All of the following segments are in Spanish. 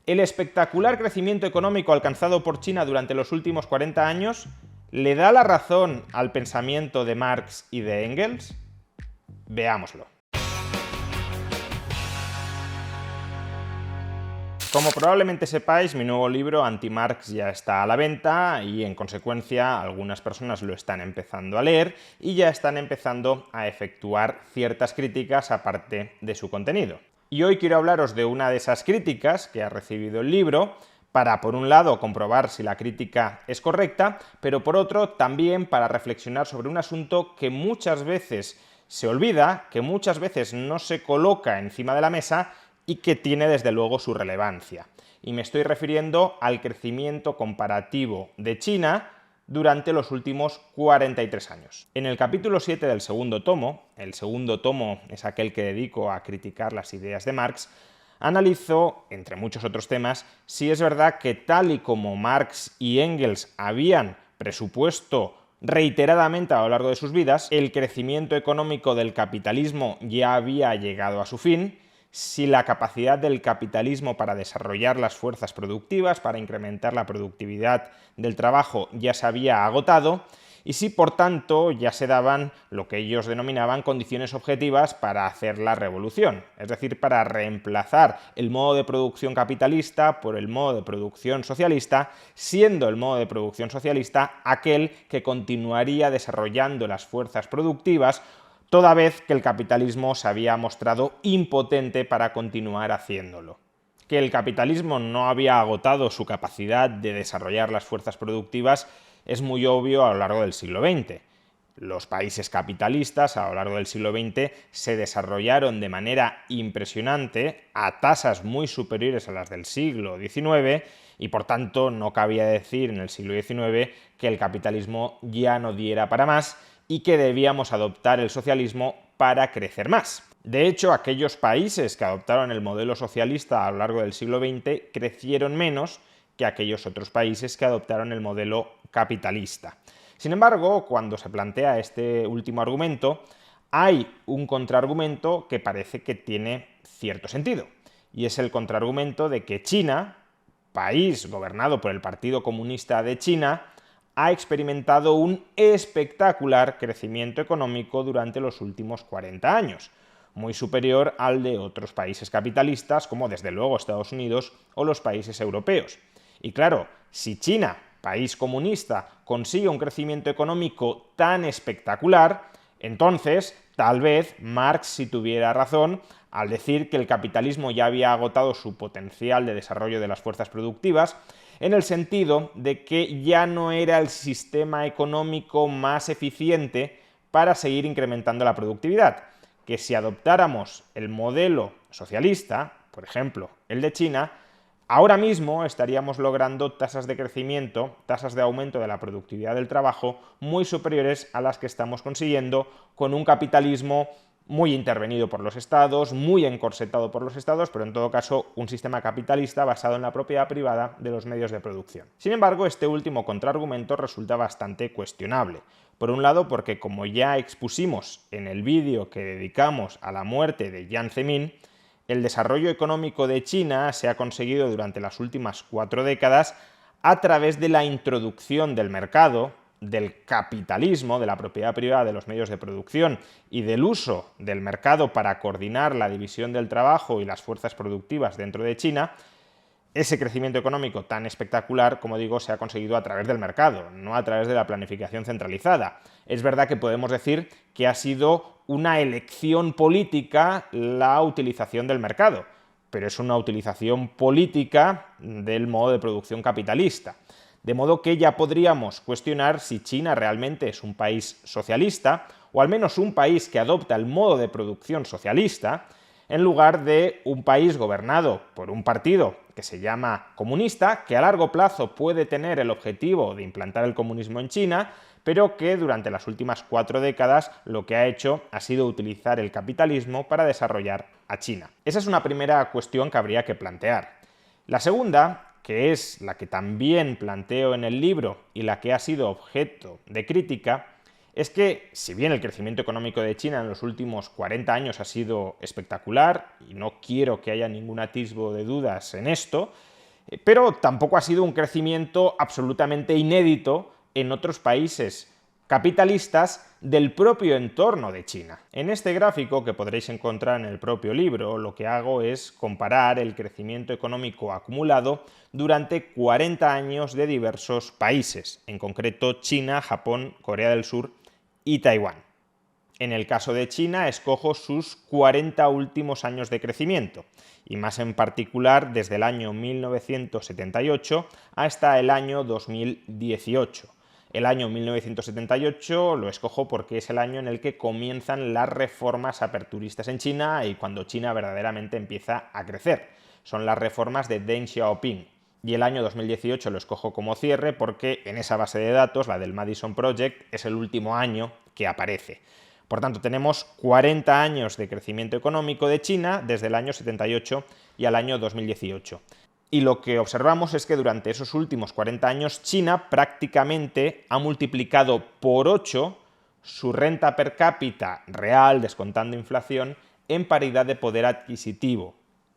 ¿El espectacular crecimiento económico alcanzado por China durante los últimos 40 años le da la razón al pensamiento de Marx y de Engels? Veámoslo. Como probablemente sepáis, mi nuevo libro Anti-Marx ya está a la venta y, en consecuencia, algunas personas lo están empezando a leer y ya están empezando a efectuar ciertas críticas aparte de su contenido. Y hoy quiero hablaros de una de esas críticas que ha recibido el libro para, por un lado, comprobar si la crítica es correcta, pero por otro, también para reflexionar sobre un asunto que muchas veces se olvida, que muchas veces no se coloca encima de la mesa y que tiene desde luego su relevancia. Y me estoy refiriendo al crecimiento comparativo de China durante los últimos 43 años. En el capítulo 7 del segundo tomo, el segundo tomo es aquel que dedico a criticar las ideas de Marx, analizo, entre muchos otros temas, si es verdad que tal y como Marx y Engels habían presupuesto reiteradamente a lo largo de sus vidas, el crecimiento económico del capitalismo ya había llegado a su fin, si la capacidad del capitalismo para desarrollar las fuerzas productivas, para incrementar la productividad del trabajo, ya se había agotado, y si, por tanto, ya se daban lo que ellos denominaban condiciones objetivas para hacer la revolución, es decir, para reemplazar el modo de producción capitalista por el modo de producción socialista, siendo el modo de producción socialista aquel que continuaría desarrollando las fuerzas productivas, toda vez que el capitalismo se había mostrado impotente para continuar haciéndolo. Que el capitalismo no había agotado su capacidad de desarrollar las fuerzas productivas es muy obvio a lo largo del siglo XX. Los países capitalistas a lo largo del siglo XX se desarrollaron de manera impresionante a tasas muy superiores a las del siglo XIX y, por tanto, no cabía decir en el siglo XIX que el capitalismo ya no diera para más y que debíamos adoptar el socialismo para crecer más. De hecho, aquellos países que adoptaron el modelo socialista a lo largo del siglo XX crecieron menos que aquellos otros países que adoptaron el modelo capitalista. Sin embargo, cuando se plantea este último argumento, hay un contraargumento que parece que tiene cierto sentido, y es el contraargumento de que China, país gobernado por el Partido Comunista de China, ha experimentado un espectacular crecimiento económico durante los últimos 40 años, muy superior al de otros países capitalistas, como desde luego Estados Unidos o los países europeos. Y claro, si China, país comunista, consigue un crecimiento económico tan espectacular, entonces tal vez Marx sí tuviera razón al decir que el capitalismo ya había agotado su potencial de desarrollo de las fuerzas productivas, en el sentido de que ya no era el sistema económico más eficiente para seguir incrementando la productividad, que si adoptáramos el modelo socialista, por ejemplo, el de China, ahora mismo estaríamos logrando tasas de crecimiento, tasas de aumento de la productividad del trabajo muy superiores a las que estamos consiguiendo con un capitalismo muy intervenido por los estados, muy encorsetado por los estados, pero en todo caso un sistema capitalista basado en la propiedad privada de los medios de producción. Sin embargo, este último contraargumento resulta bastante cuestionable. Por un lado, porque como ya expusimos en el vídeo que dedicamos a la muerte de Jiang Zemin, el desarrollo económico de China se ha conseguido durante las últimas 4 décadas a través de la introducción del mercado, del capitalismo, de la propiedad privada de los medios de producción y del uso del mercado para coordinar la división del trabajo y las fuerzas productivas dentro de China. Ese crecimiento económico tan espectacular, como digo, se ha conseguido a través del mercado, no a través de la planificación centralizada. Es verdad que podemos decir que ha sido una elección política la utilización del mercado, pero es una utilización política del modo de producción capitalista. De modo que ya podríamos cuestionar si China realmente es un país socialista, o al menos un país que adopta el modo de producción socialista, en lugar de un país gobernado por un partido que se llama comunista, que a largo plazo puede tener el objetivo de implantar el comunismo en China, pero que durante las últimas 4 décadas lo que ha hecho ha sido utilizar el capitalismo para desarrollar a China. Esa es una primera cuestión que habría que plantear. La segunda, que es la que también planteo en el libro y la que ha sido objeto de crítica, es que, si bien el crecimiento económico de China en los últimos 40 años ha sido espectacular, y no quiero que haya ningún atisbo de dudas en esto, Pero tampoco ha sido un crecimiento absolutamente inédito en otros países capitalistas del propio entorno de China. En este gráfico, que podréis encontrar en el propio libro, lo que hago es comparar el crecimiento económico acumulado durante 40 años de diversos países, en concreto China, Japón, Corea del Sur y Taiwán. En el caso de China, escojo sus 40 últimos años de crecimiento, y más en particular desde el año 1978 hasta el año 2018. El año 1978 lo escojo porque es el año en el que comienzan las reformas aperturistas en China y cuando China verdaderamente empieza a crecer. Son las reformas de Deng Xiaoping. Y el año 2018 lo escojo como cierre porque en esa base de datos, la del Madison Project, es el último año que aparece. Por tanto, tenemos 40 años de crecimiento económico de China desde el año 78 y al año 2018. Y lo que observamos es que durante esos últimos 40 años China prácticamente ha multiplicado por 8 su renta per cápita real, descontando inflación, en paridad de poder adquisitivo,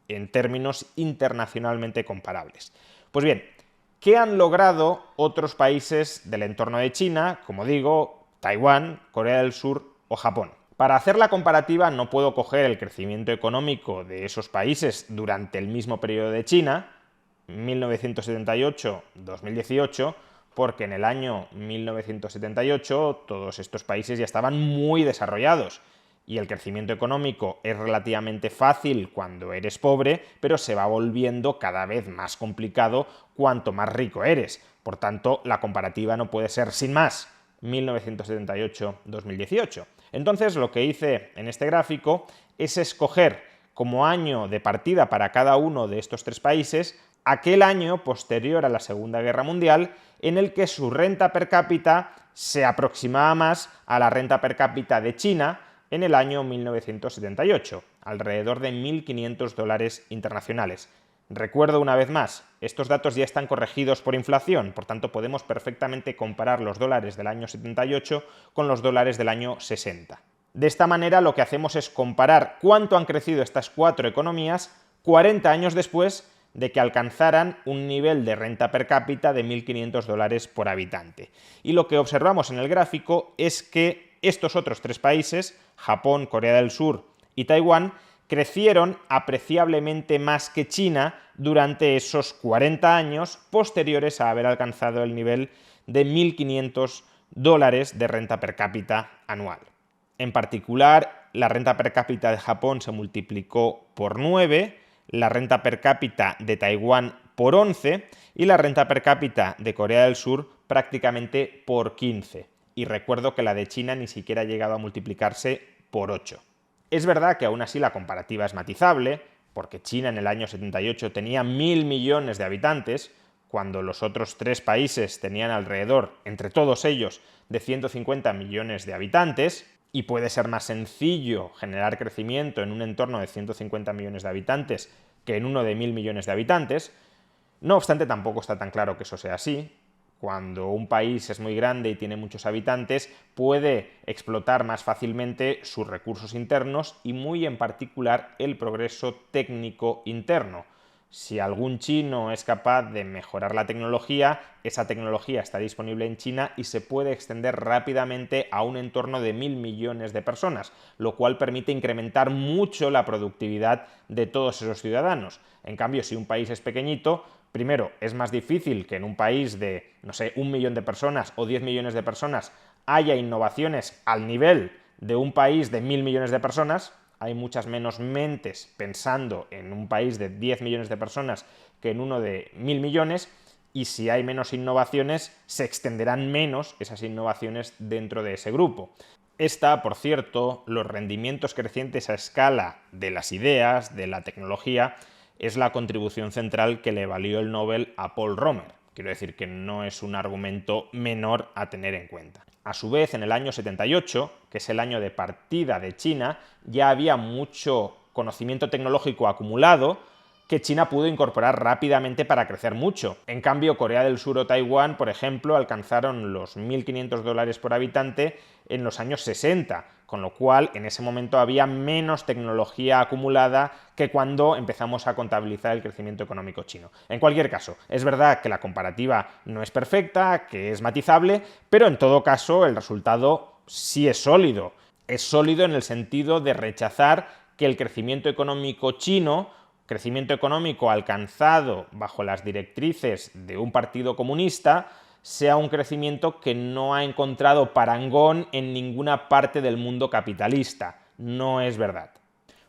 en términos internacionalmente comparables. Pues bien, ¿qué han logrado otros países del entorno de China, como digo, Taiwán, Corea del Sur o Japón? Para hacer la comparativa no puedo coger el crecimiento económico de esos países durante el mismo periodo de China, 1978-2018, porque en el año 1978 todos estos países ya estaban muy desarrollados y el crecimiento económico es relativamente fácil cuando eres pobre, pero se va volviendo cada vez más complicado cuanto más rico eres. Por tanto, la comparativa no puede ser sin más 1978-2018. Entonces, lo que hice en este gráfico es escoger como año de partida para cada uno de estos tres países aquel año posterior a la Segunda Guerra Mundial en el que su renta per cápita se aproximaba más a la renta per cápita de China en el año 1978, alrededor de $1.500 internacionales. Recuerdo una vez más, estos datos ya están corregidos por inflación, por tanto podemos perfectamente comparar los dólares del año 78 con los dólares del año 60. De esta manera lo que hacemos es comparar cuánto han crecido estas cuatro economías 40 años después de que alcanzaran un nivel de renta per cápita de $1.500 por habitante. Y lo que observamos en el gráfico es que estos otros tres países, Japón, Corea del Sur y Taiwán, crecieron apreciablemente más que China durante esos 40 años posteriores a haber alcanzado el nivel de $1.500 de renta per cápita anual. En particular, la renta per cápita de Japón se multiplicó por 9, la renta per cápita de Taiwán por 11 y la renta per cápita de Corea del Sur prácticamente por 15. Y recuerdo que la de China ni siquiera ha llegado a multiplicarse por 8. Es verdad que aún así la comparativa es matizable, porque China en el año 78 tenía 1.000 millones de habitantes, cuando los otros tres países tenían alrededor, entre todos ellos, de 150 millones de habitantes, y puede ser más sencillo generar crecimiento en un entorno de 150 millones de habitantes que en uno de 1.000 millones de habitantes. No obstante, tampoco está tan claro que eso sea así. Cuando un país es muy grande y tiene muchos habitantes, puede explotar más fácilmente sus recursos internos y muy en particular el progreso técnico interno. Si algún chino es capaz de mejorar la tecnología, esa tecnología está disponible en China y se puede extender rápidamente a un entorno de 1.000 millones de personas, lo cual permite incrementar mucho la productividad de todos esos ciudadanos. En cambio, si un país es pequeñito, primero, es más difícil que en un país de, 1 millón de personas o 10 millones de personas haya innovaciones al nivel de un país de 1.000 millones de personas. Hay muchas menos mentes pensando en un país de 10 millones de personas que en uno de 1.000 millones, y si hay menos innovaciones, se extenderán menos esas innovaciones dentro de ese grupo. Por cierto, los rendimientos crecientes a escala de las ideas, de la tecnología, es la contribución central que le valió el Nobel a Paul Romer. Quiero decir que no es un argumento menor a tener en cuenta. A su vez, en el año 78, que es el año de partida de China, ya había mucho conocimiento tecnológico acumulado que China pudo incorporar rápidamente para crecer mucho. En cambio, Corea del Sur o Taiwán, por ejemplo, alcanzaron los $1.500 por habitante en los años 60, con lo cual en ese momento había menos tecnología acumulada que cuando empezamos a contabilizar el crecimiento económico chino. En cualquier caso, es verdad que la comparativa no es perfecta, que es matizable, pero en todo caso el resultado sí es sólido. Es sólido en el sentido de rechazar que el crecimiento económico chino, crecimiento económico alcanzado bajo las directrices de un partido comunista, sea un crecimiento que no ha encontrado parangón en ninguna parte del mundo capitalista. No es verdad.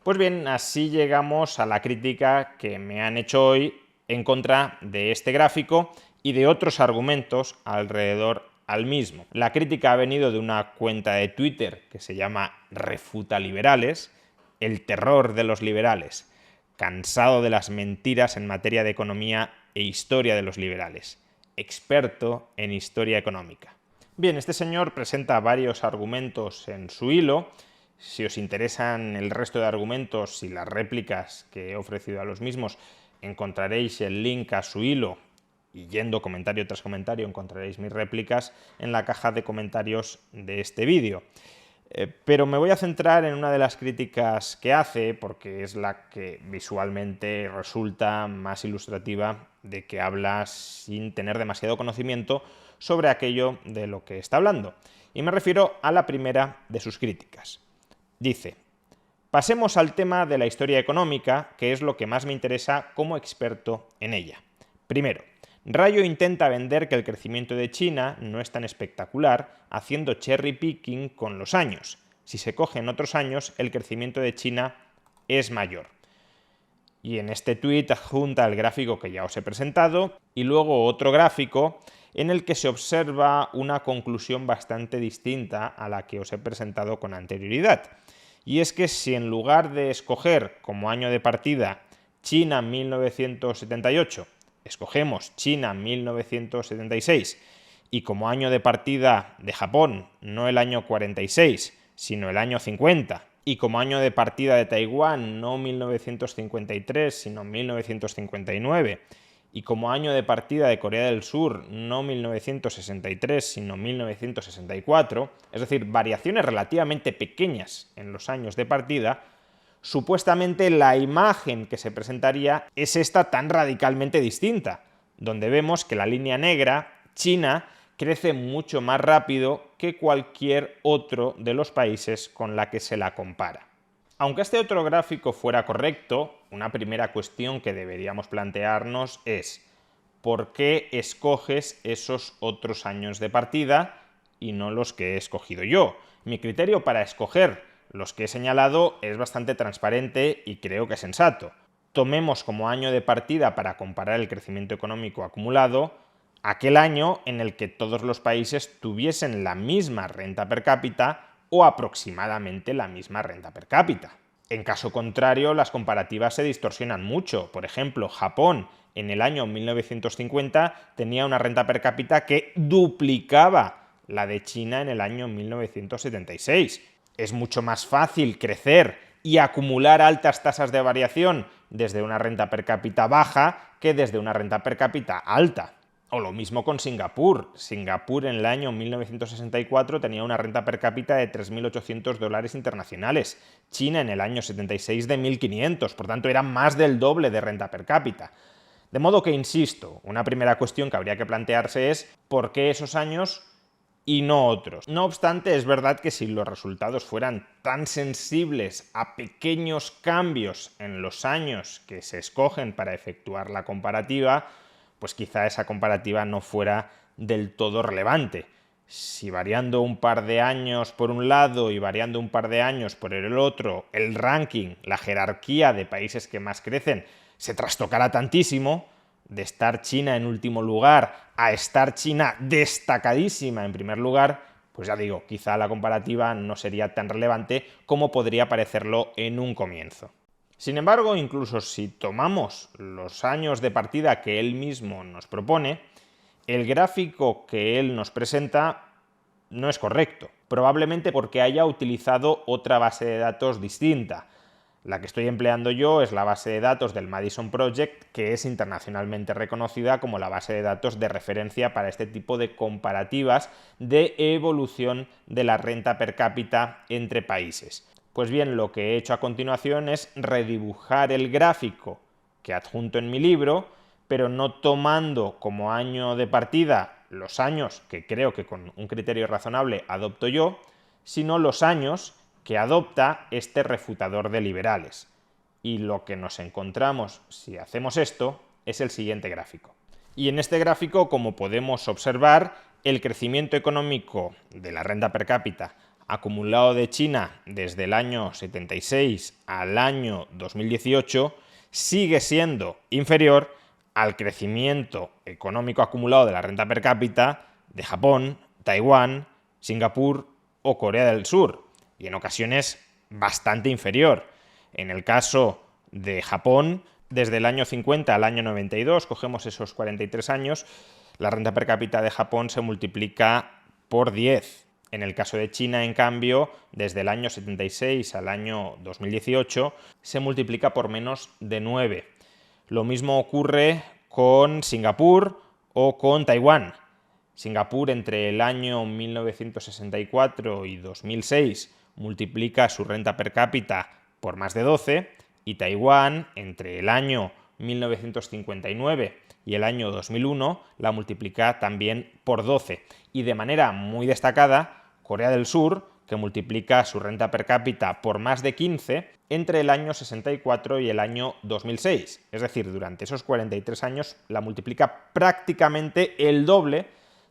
Pues bien, así llegamos a la crítica que me han hecho hoy en contra de este gráfico y de otros argumentos alrededor al mismo. La crítica ha venido de una cuenta de Twitter que se llama Refuta Liberales, el terror de los liberales, cansado de las mentiras en materia de economía e historia de los liberales, experto en historia económica. Bien, este señor presenta varios argumentos en su hilo. Si os interesan el resto de argumentos y las réplicas que he ofrecido a los mismos, encontraréis el link a su hilo y yendo comentario tras comentario encontraréis mis réplicas en la caja de comentarios de este vídeo. Pero me voy a centrar en una de las críticas que hace, porque es la que visualmente resulta más ilustrativa de que habla sin tener demasiado conocimiento sobre aquello de lo que está hablando. Y me refiero a la primera de sus críticas. Dice: pasemos al tema de la historia económica, que es lo que más me interesa como experto en ella. Primero, Rayo intenta vender que el crecimiento de China no es tan espectacular, haciendo cherry picking con los años. Si se cogen otros años, el crecimiento de China es mayor. Y en este tuit adjunta el gráfico que ya os he presentado y luego otro gráfico en el que se observa una conclusión bastante distinta a la que os he presentado con anterioridad. Y es que si en lugar de escoger como año de partida China 1978, escogemos China 1976 y como año de partida de Japón no el año 46, sino el año 50, y como año de partida de Taiwán no 1953, sino 1959, y como año de partida de Corea del Sur no 1963, sino 1964, es decir, variaciones relativamente pequeñas en los años de partida, supuestamente la imagen que se presentaría es esta tan radicalmente distinta, donde vemos que la línea negra, China, crece mucho más rápido que cualquier otro de los países con la que se la compara. Aunque este otro gráfico fuera correcto, una primera cuestión que deberíamos plantearnos es: ¿por qué escoges esos otros años de partida y no los que he escogido yo? Mi criterio para escoger los que he señalado es bastante transparente y creo que sensato. Tomemos como año de partida para comparar el crecimiento económico acumulado aquel año en el que todos los países tuviesen la misma renta per cápita o aproximadamente la misma renta per cápita. En caso contrario, las comparativas se distorsionan mucho. Por ejemplo, Japón en el año 1950 tenía una renta per cápita que duplicaba la de China en el año 1976. Es mucho más fácil crecer y acumular altas tasas de variación desde una renta per cápita baja que desde una renta per cápita alta. O lo mismo con Singapur. Singapur en el año 1964 tenía una renta per cápita de 3.800 dólares internacionales. China en el año 76 de 1.500, por tanto era más del doble de renta per cápita. De modo que, insisto, una primera cuestión que habría que plantearse es ¿por qué esos años y no otros? No obstante, es verdad que si los resultados fueran tan sensibles a pequeños cambios en los años que se escogen para efectuar la comparativa, pues quizá esa comparativa no fuera del todo relevante. Si variando un par de años por un lado y variando un par de años por el otro, el ranking, la jerarquía de países que más crecen, se trastocara tantísimo, de estar China en último lugar a estar China destacadísima en primer lugar, pues ya digo, quizá la comparativa no sería tan relevante como podría parecerlo en un comienzo. Sin embargo, incluso si tomamos los años de partida que él mismo nos propone, el gráfico que él nos presenta no es correcto, probablemente porque haya utilizado otra base de datos distinta. La que estoy empleando yo es la base de datos del Madison Project, que es internacionalmente reconocida como la base de datos de referencia para este tipo de comparativas de evolución de la renta per cápita entre países. Pues bien, lo que he hecho a continuación es redibujar el gráfico que adjunto en mi libro, pero no tomando como año de partida los años que creo que con un criterio razonable adopto yo, sino los años que adopta este refutador de liberales. Y lo que nos encontramos si hacemos esto es el siguiente gráfico. Y en este gráfico, como podemos observar, el crecimiento económico de la renta per cápita acumulado de China desde el año 76 al año 2018 sigue siendo inferior al crecimiento económico acumulado de la renta per cápita de Japón, Taiwán, Singapur o Corea del Sur, y en ocasiones bastante inferior. En el caso de Japón, desde el año 50 al año 92, cogemos esos 43 años, la renta per cápita de Japón se multiplica por 10. En el caso de China, en cambio, desde el año 76 al año 2018, se multiplica por menos de 9. Lo mismo ocurre con Singapur o con Taiwán. Singapur entre el año 1964 y 2006 multiplica su renta per cápita por más de 12 y Taiwán entre el año 1959 y el año 2001 la multiplica también por 12. Y de manera muy destacada, Corea del Sur, que multiplica su renta per cápita por más de 15 entre el año 64 y el año 2006. Es decir, durante esos 43 años la multiplica prácticamente el doble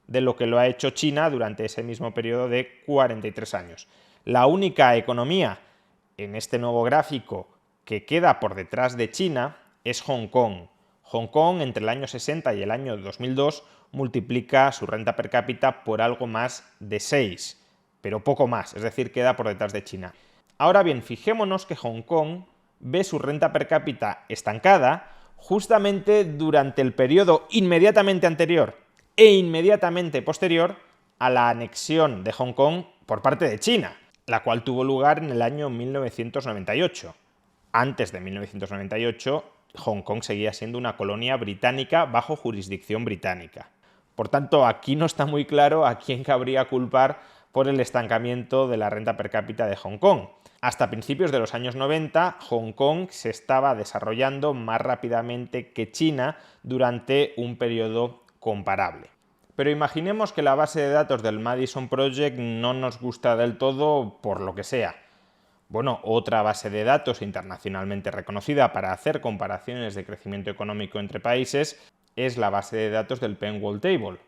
de lo que lo ha hecho China durante ese mismo periodo de 43 años. La única economía en este nuevo gráfico que queda por detrás de China es Hong Kong. Hong Kong, entre el año 60 y el año 2002, multiplica su renta per cápita por algo más de 6, pero poco más, es decir, queda por detrás de China. Ahora bien, fijémonos que Hong Kong ve su renta per cápita estancada justamente durante el periodo inmediatamente anterior e inmediatamente posterior a la anexión de Hong Kong por parte de China, la cual tuvo lugar en el año 1998. Antes de 1998, Hong Kong seguía siendo una colonia británica bajo jurisdicción británica. Por tanto, aquí no está muy claro a quién cabría culpar por el estancamiento de la renta per cápita de Hong Kong. Hasta principios de los años 90, Hong Kong se estaba desarrollando más rápidamente que China durante un periodo comparable. Pero imaginemos que la base de datos del Madison Project no nos gusta del todo por lo que sea. Bueno, otra base de datos internacionalmente reconocida para hacer comparaciones de crecimiento económico entre países es la base de datos del Penn-Wall Table,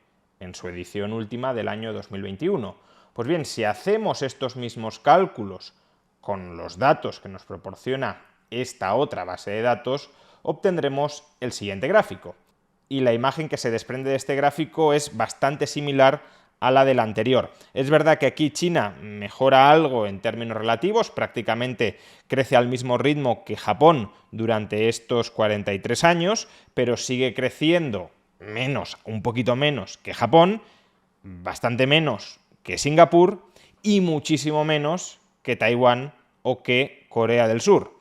en su edición última del año 2021. Pues bien, si hacemos estos mismos cálculos con los datos que nos proporciona esta otra base de datos, obtendremos el siguiente gráfico. Y la imagen que se desprende de este gráfico es bastante similar a la del anterior. Es verdad que aquí China mejora algo en términos relativos, prácticamente crece al mismo ritmo que Japón durante estos 43 años, pero sigue creciendo menos, un poquito menos que Japón, bastante menos que Singapur y muchísimo menos que Taiwán o que Corea del Sur.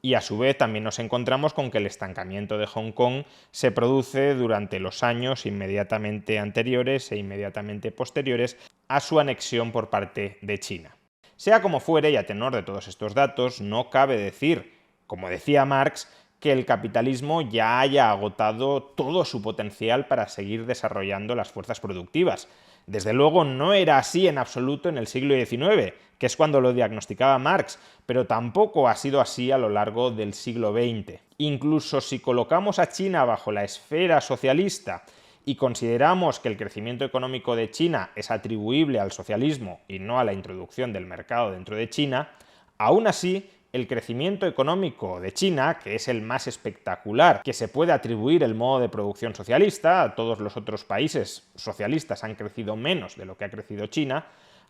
Y a su vez también nos encontramos con que el estancamiento de Hong Kong se produce durante los años inmediatamente anteriores e inmediatamente posteriores a su anexión por parte de China. Sea como fuere, y a tenor de todos estos datos, no cabe decir, como decía Marx, que el capitalismo ya haya agotado todo su potencial para seguir desarrollando las fuerzas productivas. Desde luego no era así en absoluto en el siglo XIX, que es cuando lo diagnosticaba Marx, pero tampoco ha sido así a lo largo del siglo XX. Incluso si colocamos a China bajo la esfera socialista y consideramos que el crecimiento económico de China es atribuible al socialismo y no a la introducción del mercado dentro de China, aún así el crecimiento económico de China, que es el más espectacular que se puede atribuir el modo de producción socialista, todos los otros países socialistas han crecido menos de lo que ha crecido China,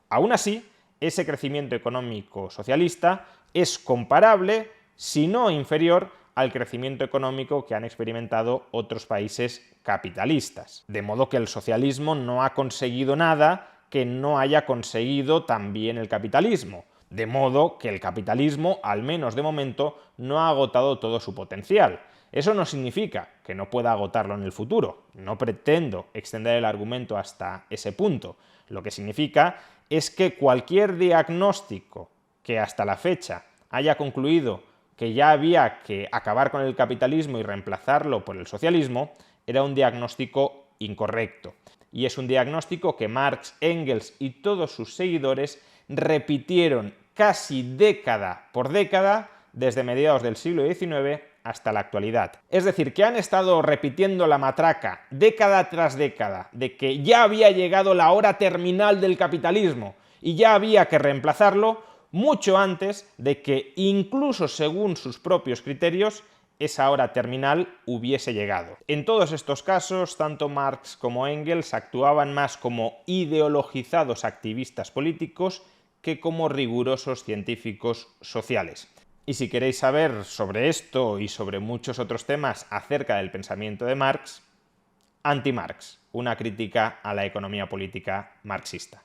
aún así, ese crecimiento económico socialista es comparable, si no inferior, al crecimiento económico que han experimentado otros países capitalistas. De modo que el socialismo no ha conseguido nada que no haya conseguido también el capitalismo. De modo que el capitalismo, al menos de momento, no ha agotado todo su potencial. Eso no significa que no pueda agotarlo en el futuro. No pretendo extender el argumento hasta ese punto. Lo que significa es que cualquier diagnóstico que hasta la fecha haya concluido que ya había que acabar con el capitalismo y reemplazarlo por el socialismo, era un diagnóstico incorrecto. Y es un diagnóstico que Marx, Engels y todos sus seguidores repitieron casi década por década desde mediados del siglo XIX hasta la actualidad. Es decir, que han estado repitiendo la matraca década tras década de que ya había llegado la hora terminal del capitalismo y ya había que reemplazarlo mucho antes de que, incluso según sus propios criterios, esa hora terminal hubiese llegado. En todos estos casos, tanto Marx como Engels actuaban más como ideologizados activistas políticos que como rigurosos científicos sociales. Y si queréis saber sobre esto y sobre muchos otros temas acerca del pensamiento de Marx, Anti-Marx, una crítica a la economía política marxista.